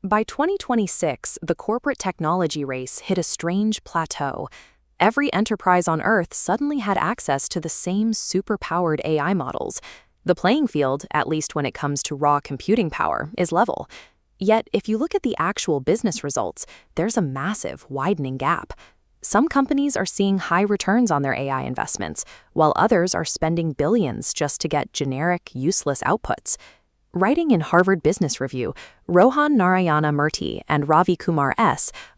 By 2026, the corporate technology race hit a strange plateau. Every enterprise on Earth suddenly had access to the same super-powered AI models. The playing field, at least when it comes to raw computing power, is level. Yet, if you look at the actual business results, there's a massive, widening gap. Some companies are seeing high returns on their AI investments, while others are spending billions just to get generic, useless outputs. Writing in Harvard Business Review, Rohan Murty and Ravi Kumar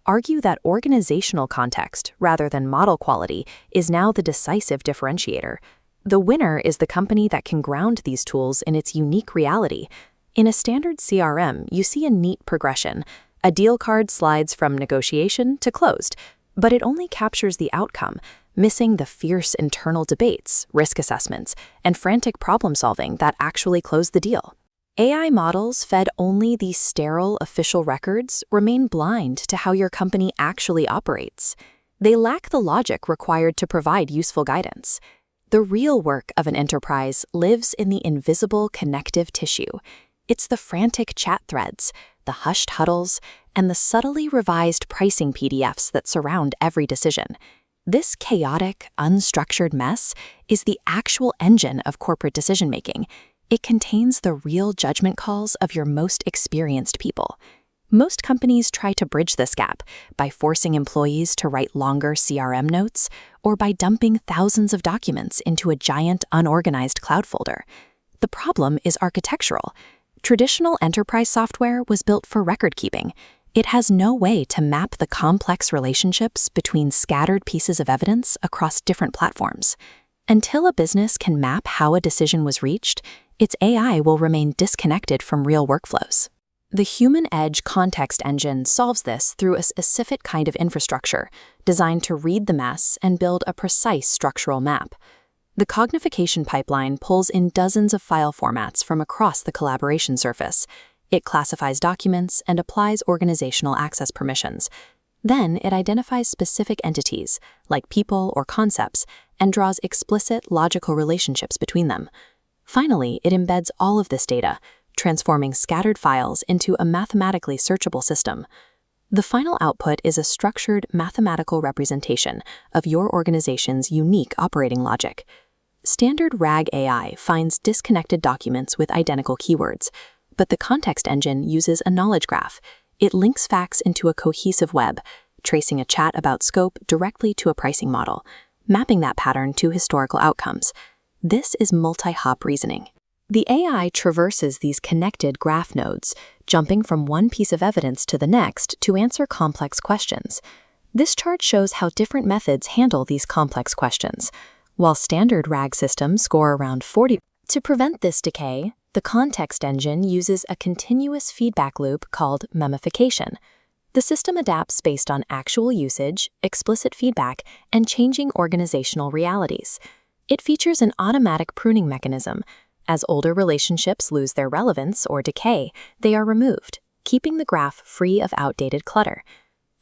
argue that organizational context, rather than model quality, is now the decisive differentiator. The winner is the company that can ground these tools in its unique reality. In a standard CRM, you see a neat progression. A deal card slides from negotiation to closed, but it only captures the outcome, missing the fierce internal debates, risk assessments, and frantic problem-solving that actually close the deal. AI models fed only these sterile official records remain blind to how your company actually operates. They lack the logic required to provide useful guidance. The real work of an enterprise lives in the invisible connective tissue. It's the frantic chat threads, the hushed huddles, and the subtly revised pricing PDFs that surround every decision. This chaotic, unstructured mess is the actual engine of corporate decision-making. It contains the real judgment calls of your most experienced people. Most companies try to bridge this gap by forcing employees to write longer CRM notes or by dumping thousands of documents into a giant, unorganized cloud folder. The problem is architectural. Traditional enterprise software was built for record-keeping. It has no way to map the complex relationships between scattered pieces of evidence across different platforms. Until a business can map how a decision was reached, its AI will remain disconnected from real workflows. The Human Edge Context Engine solves this through a specific kind of infrastructure designed to read the mess and build a precise structural map. The cognification pipeline pulls in dozens of file formats from across the collaboration surface. It classifies documents and applies organizational access permissions. Then it identifies specific entities, like people or concepts, and draws explicit logical relationships between them. Finally, it embeds all of this data, transforming scattered files into a mathematically searchable system. The final output is a structured mathematical representation of your organization's unique operating logic. Standard RAG AI finds disconnected documents with identical keywords, but the context engine uses a knowledge graph. It links facts into a cohesive web, tracing a chat about scope directly to a pricing model, mapping that pattern to historical outcomes. This is multi-hop reasoning. The AI traverses these connected graph nodes, jumping from one piece of evidence to the next to answer complex questions. This chart shows how different methods handle these complex questions. While standard RAG systems score around 40. To prevent this decay, the context engine uses a continuous feedback loop called memification. The system adapts based on actual usage, explicit feedback, and changing organizational realities. It features an automatic pruning mechanism. As older relationships lose their relevance or decay, they are removed, keeping the graph free of outdated clutter.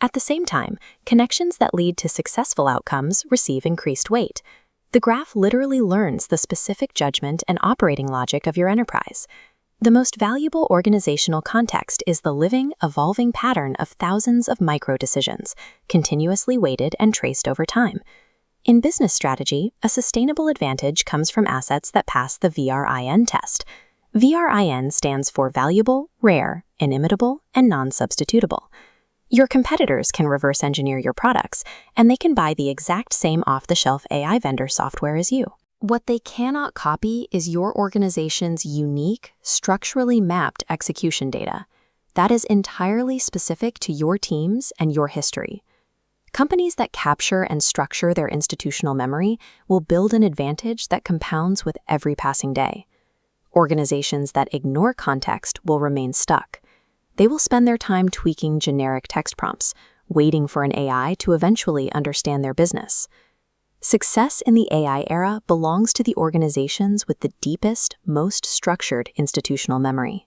At the same time, connections that lead to successful outcomes receive increased weight. The graph literally learns the specific judgment and operating logic of your enterprise. The most valuable organizational context is the living, evolving pattern of thousands of micro-decisions, continuously weighted and traced over time. In business strategy, a sustainable advantage comes from assets that pass the VRIN test. VRIN stands for valuable, rare, inimitable, and non-substitutable. Your competitors can reverse engineer your products, and they can buy the exact same off-the-shelf AI vendor software as you. What they cannot copy is your organization's unique, structurally mapped execution data. That is entirely specific to your teams and your history. Companies that capture and structure their institutional memory will build an advantage that compounds with every passing day. Organizations that ignore context will remain stuck. They will spend their time tweaking generic text prompts, waiting for an AI to eventually understand their business. Success in the AI era belongs to the organizations with the deepest, most structured institutional memory.